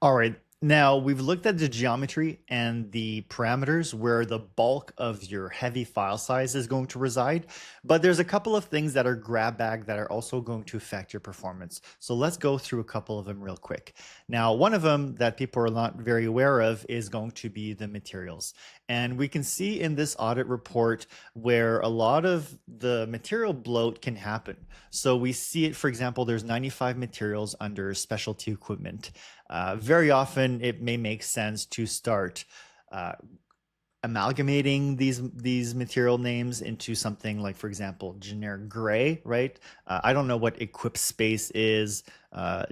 All right. Now we've looked at the geometry and the parameters where the bulk of your heavy file size is going to reside, but there's a couple of things that are grab bag that are also going to affect your performance. So let's go through a couple of them real quick. Now, one of them that people are not very aware of is going to be the materials. And we can see in this audit report where a lot of the material bloat can happen. So we see it, for example, there's 95 materials under specialty equipment. Very often, it may make sense to start uh, amalgamating these material names into something like, for example, generic gray, right? I don't know what equip space is,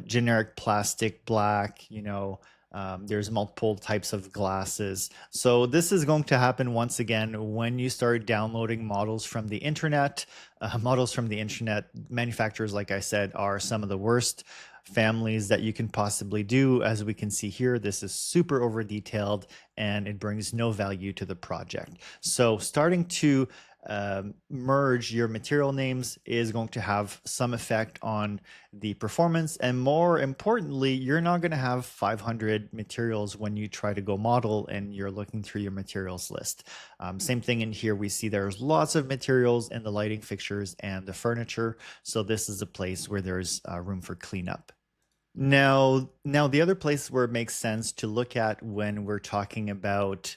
generic plastic black, there's multiple types of glasses. So this is going to happen once again when you start downloading models from the internet. Models from the internet manufacturers, like I said, are some of the worst families that you can possibly do. As we can see here, this is super over detailed and it brings no value to the project. So starting to merge your material names is going to have some effect on the performance. And more importantly, you're not going to have 500 materials when you try to go model and you're looking through your materials list. Same thing in here. We see there's lots of materials in the lighting fixtures and the furniture. So this is a place where there's room for cleanup. Now the other place where it makes sense to look at when we're talking about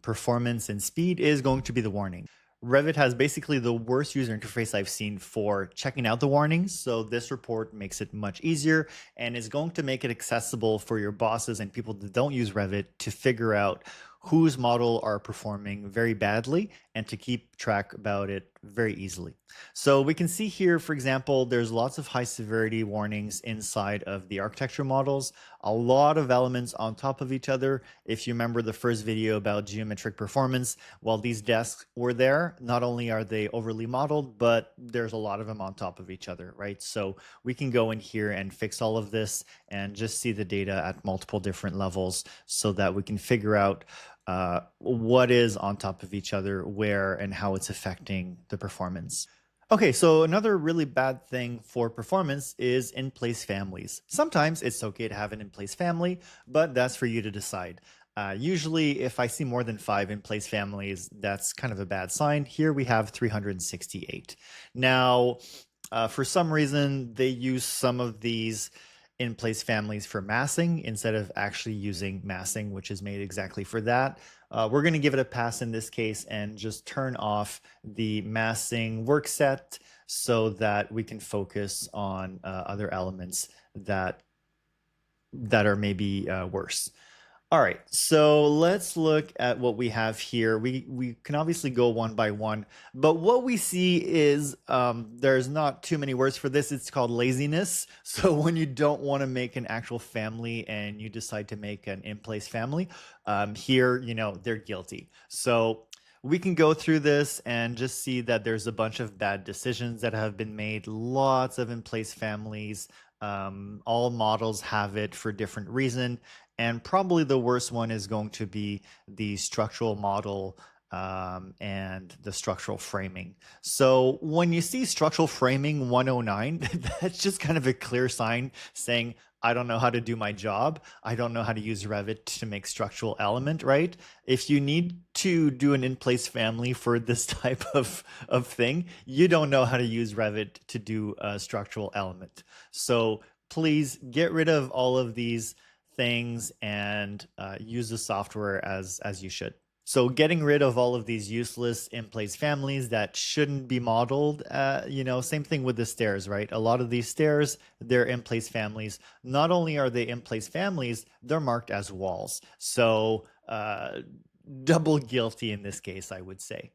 performance and speed is going to be the warning. Revit has basically the worst user interface I've seen for checking out the warnings. So this report makes it much easier and is going to make it accessible for your bosses and people that don't use Revit to figure out whose model are performing very badly and to keep track about it very easily. So we can see here, for example, there's lots of high severity warnings inside of the architecture models, a lot of elements on top of each other. If you remember the first video about geometric performance, while these desks were there, not only are they overly modeled, but there's a lot of them on top of each other, right? So we can go in here and fix all of this and just see the data at multiple different levels so that we can figure out what is on top of each other, where, and how it's affecting the performance. Okay, so another really bad thing for performance is in-place families. Sometimes it's okay to have an in-place family, but that's for you to decide. Usually, if I see more than 5 in-place families, that's kind of a bad sign. Here we have 368. Now, for some reason, they use some of these in-place families for massing instead of actually using massing, which is made exactly for that. We're going to give it a pass in this case and just turn off the massing workset so that we can focus on other elements that are maybe worse. All right, so let's look at what we have here. We can obviously go one by one, but what we see is there's not too many words for this. It's called laziness. So when you don't want to make an actual family and you decide to make an in-place family, here, they're guilty. So we can go through this and just see that there's a bunch of bad decisions that have been made, lots of in-place families. All models have it for different reason. And probably the worst one is going to be the structural model and the structural framing. So when you see structural framing 109, that's just kind of a clear sign saying, I don't know how to do my job. I don't know how to use Revit to make structural element, right? If you need to do an in-place family for this type of thing, you don't know how to use Revit to do a structural element. So please get rid of all of these things and use the software as you should. So getting rid of all of these useless in-place families that shouldn't be modeled, same thing with the stairs, right? A lot of these stairs, they're in-place families. Not only are they in-place families, they're marked as walls. So double guilty in this case, I would say.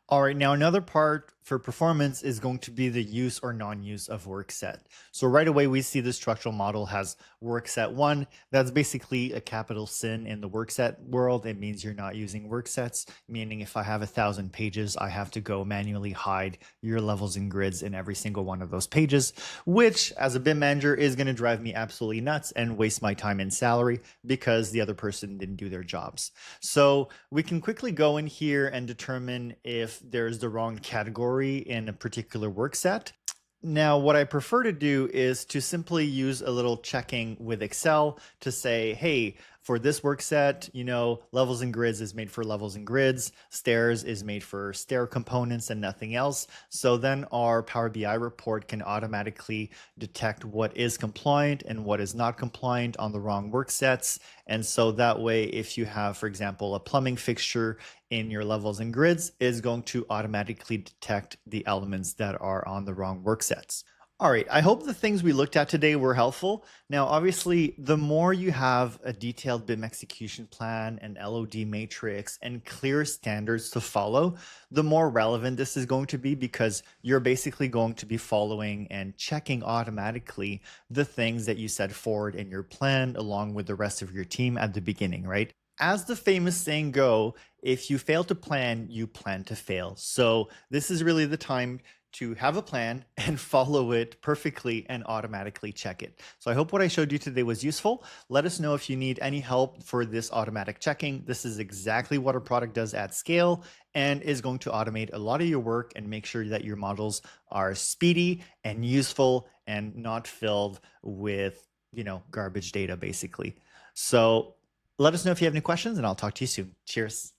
All right, now another part for performance is going to be the use or non-use of Workset. So right away, we see the structural model has Workset 1. That's basically a capital sin in the Workset world. It means you're not using Worksets, meaning if I have 1,000 pages, I have to go manually hide your levels and grids in every single one of those pages, which as a BIM manager is going to drive me absolutely nuts and waste my time and salary because the other person didn't do their jobs. So we can quickly go in here and determine if there's the wrong category in a particular work set. Now, what I prefer to do is to simply use a little checking with Excel to say, hey, for this work set, levels and grids is made for levels and grids, stairs is made for stair components and nothing else. So then our Power BI report can automatically detect what is compliant and what is not compliant on the wrong work sets. And so that way, if you have, for example, a plumbing fixture in your levels and grids, is going to automatically detect the elements that are on the wrong work sets. All right, I hope the things we looked at today were helpful. Now, obviously, the more you have a detailed BIM execution plan, an LOD matrix, and clear standards to follow, the more relevant this is going to be because you're basically going to be following and checking automatically the things that you set forward in your plan along with the rest of your team at the beginning, right? As the famous saying go, if you fail to plan, you plan to fail. So this is really the time to have a plan and follow it perfectly and automatically check it. So I hope what I showed you today was useful. Let us know if you need any help for this automatic checking. This is exactly what our product does at scale and is going to automate a lot of your work and make sure that your models are speedy and useful and not filled with, garbage data basically. So let us know if you have any questions and I'll talk to you soon. Cheers.